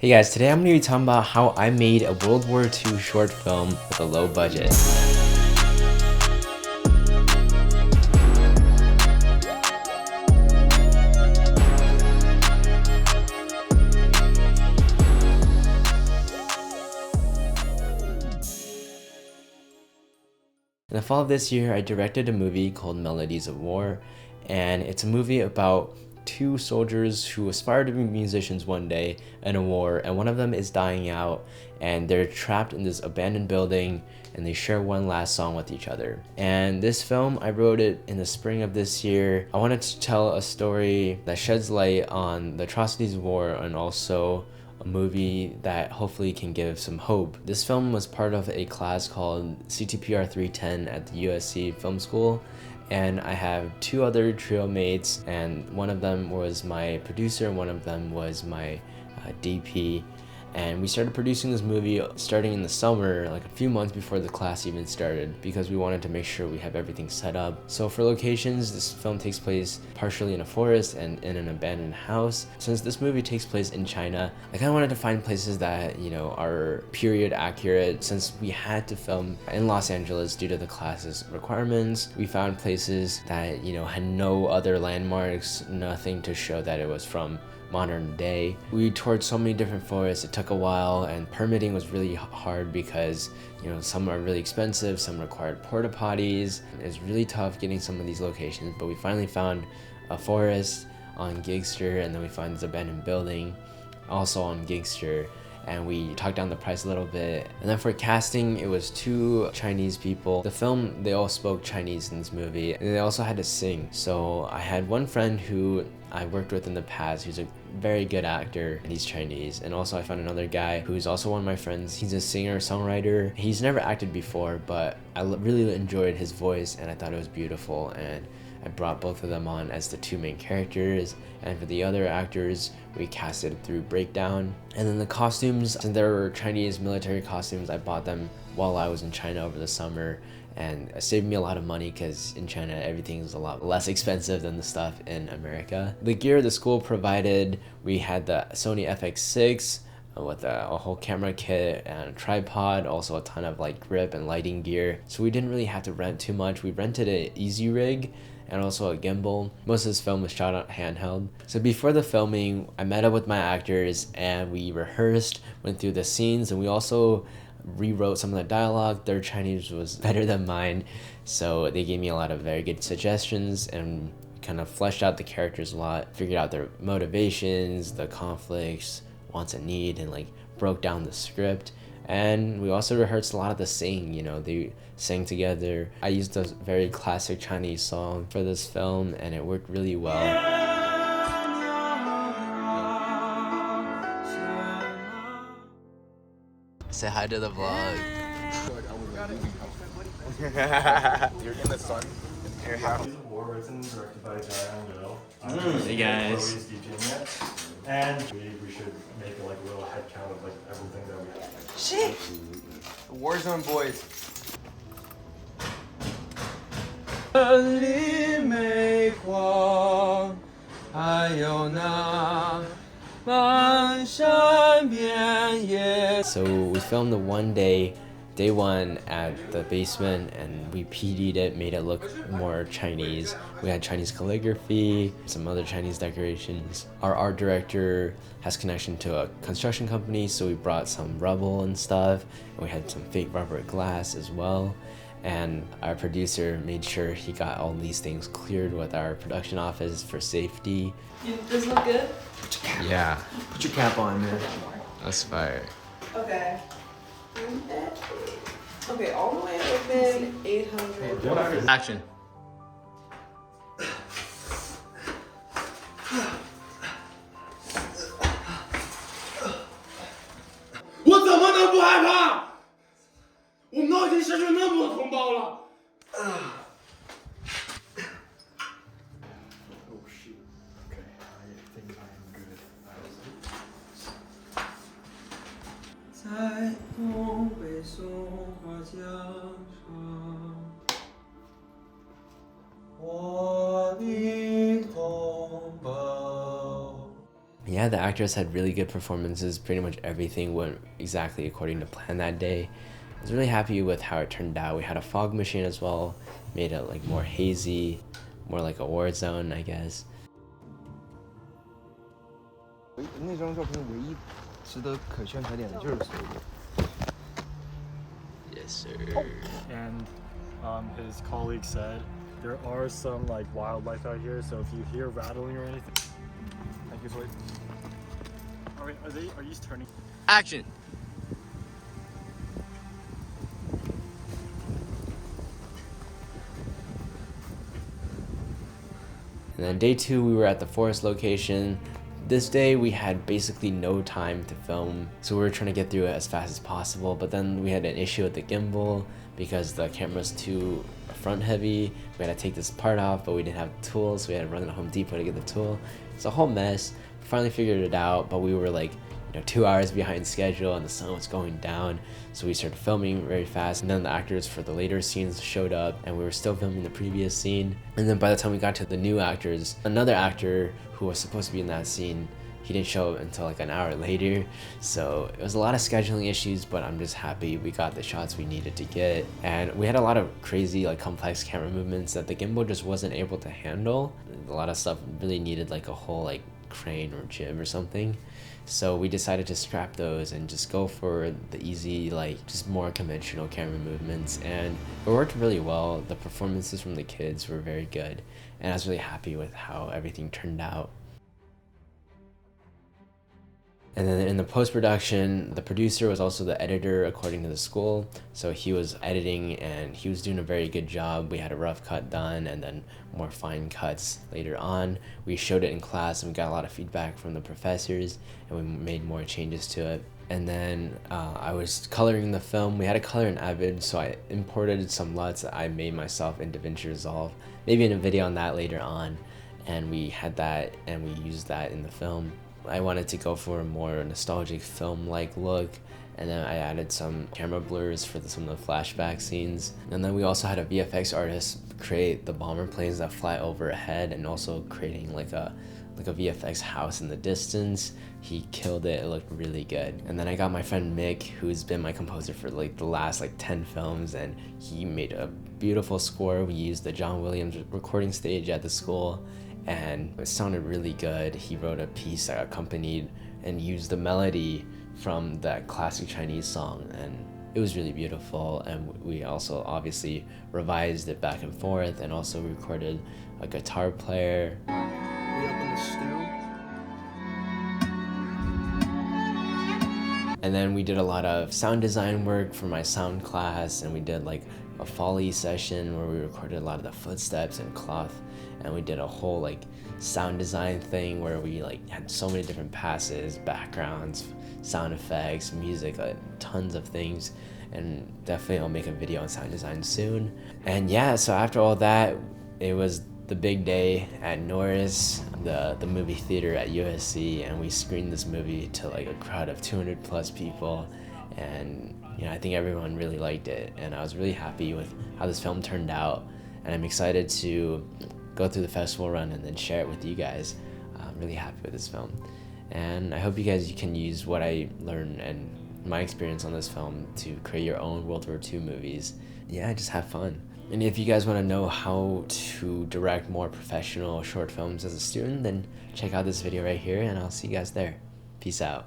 Hey guys, today I'm going to be talking about how I made a World War II short film with a low budget. In the fall of this year, I directed a movie called Melodies of War, and it's a movie about two soldiers who aspire to be musicians one day in a war, and one of them is dying out and they're trapped in this abandoned building and they share one last song with each other. And this film, I wrote it in the spring of this year. I wanted to tell a story that sheds light on the atrocities of war and also a movie that hopefully can give some hope. This film was part of a class called CTPR 310 at the USC Film School, and I have two other trio mates, and one of them was my producer and one of them was my DP. And we started producing this movie starting in the summer, like a few months before the class even started, because we wanted to make sure we have everything set up. So for locations, this film takes place partially in a forest and in an abandoned house. Since this movie takes place in China, I kind of wanted to find places that, you know, are period accurate. Since we had to film in Los Angeles due to the class's requirements, we found places that, you know, had no other landmarks, nothing to show that it was from modern day. We toured so many different forests. It took a while, and permitting was really hard because, you know, some are really expensive, some required porta potties. It was really tough getting some of these locations, but we finally found a forest on Gigster, and then we found this abandoned building also on Gigster, and we talked down the price a little bit. And then for casting, it was two Chinese people. The film, they all spoke Chinese in this movie, and they also had to sing. So I had one friend who I worked with in the past who's a very good actor, and he's Chinese. And also I found another guy who's also one of my friends. He's a singer-songwriter. He's never acted before, but I really enjoyed his voice and I thought it was beautiful, and I brought both of them on as the two main characters. And for the other actors, we casted through Breakdown. And then the costumes, since there were Chinese military costumes, I bought them while I was in China over the summer, and it saved me a lot of money because in China everything is a lot less expensive than the stuff in America. The gear the school provided, we had the Sony FX6 with a whole camera kit and a tripod, also a ton of like grip and lighting gear. So we didn't really have to rent too much. We rented an easy rig and also a gimbal. Most of this film was shot on handheld. So before the filming, I met up with my actors and we rehearsed, went through the scenes, and we also rewrote some of the dialogue. Their Chinese was better than mine, so they gave me a lot of very good suggestions and kind of fleshed out the characters a lot, figured out their motivations, the conflicts, wants and need, and like broke down the script. And we also rehearsed a lot of the singing, you know, they sang together. I used a very classic Chinese song for this film and it worked really well. Say hi to the vlog. You're in the sun in your house. War written, directed by Jiayang Liu. Hey guys. And we should make like a little head count of like everything that we have. Shit! The Warzone boys. So we filmed the one day, day one at the basement, and we PD'd it, made it look more Chinese. We had Chinese calligraphy, some other Chinese decorations. Our art director has connection to a construction company, so we brought some rubble and stuff, and we had some fake rubber glass as well. And our producer made sure he got all these things cleared with our production office for safety. Does it look good? Yeah. Put your cap on, man. That's fire. Okay. Okay, all the way up in 800. Action. Oh shoot. Okay, I think I am good. 在东北松花江上，我的同胞。Yeah, the actors had really good performances. Pretty much everything went exactly according to plan that day. I was really happy with how it turned out. We had a fog machine as well, made it like more hazy, more like a war zone, I guess. 那张照片唯一值得可圈可点的就是所有。Yes, sir. And his colleague said there are some like wildlife out here, so if you hear rattling or anything. Thank you, Chloe. Are you turning? Action. And then day 2, we were at the forest location. This day we had basically no time to film, so we were trying to get through it as fast as possible, but then we had an issue with the gimbal because the camera's too front heavy. We had to take this part off, but we didn't have tools, so we had to run to Home Depot to get the tool. It's a whole mess. We finally figured it out, but we were like 2 hours behind schedule and the sun was going down, so we started filming very fast, and then the actors for the later scenes showed up and we were still filming the previous scene. And then by the time we got to the new actors, another actor who was supposed to be in that scene, he didn't show up until like an hour later. So it was a lot of scheduling issues, but I'm just happy we got the shots we needed to get. And we had a lot of crazy like complex camera movements that the gimbal just wasn't able to handle. A lot of stuff really needed like a whole like crane or jib or something. So we decided to scrap those and just go for the easy, like just more conventional camera movements, and it worked really well. The performances from the kids were very good, and I was really happy with how everything turned out. And then in the post-production, the producer was also the editor according to the school, so he was editing and he was doing a very good job. We had a rough cut done and then more fine cuts later on. We showed it in class and we got a lot of feedback from the professors, and we made more changes to it. And then I was coloring the film. We had a color in Avid, so I imported some LUTs that I made myself into DaVinci Resolve. Maybe in a video on that later on, and we had that and we used that in the film. I wanted to go for a more nostalgic film-like look, and then I added some camera blurs for some of the flashback scenes. And then we also had a VFX artist create the bomber planes that fly overhead, and also creating like a VFX house in the distance. He killed it. It looked really good. And then I got my friend Mick, who's been my composer for like the last 10 films, and he made a beautiful score. We used the John Williams recording stage at the school, and it sounded really good. He wrote a piece that accompanied and used the melody from that classic Chinese song, and it was really beautiful. And we also obviously revised it back and forth, and also recorded a guitar player. Way up in the stew. And then we did a lot of sound design work for my sound class, and we did like a Foley session where we recorded a lot of the footsteps and cloth, and we did a whole like sound design thing where we like had so many different passes, backgrounds, sound effects, music, tons of things. And definitely I'll make a video on sound design soon. And yeah, so after all that, it was the big day at Norris, the movie theater at USC, and we screened this movie to like a crowd of 200 plus people, and I think everyone really liked it, and I was really happy with how this film turned out, and I'm excited to go through the festival run and then share it with you guys. I'm really happy with this film, and I hope you can use what I learned and my experience on this film to create your own World War II movies. Yeah, just have fun. And if you guys want to know how to direct more professional short films as a student, then check out this video right here, and I'll see you guys there. Peace out.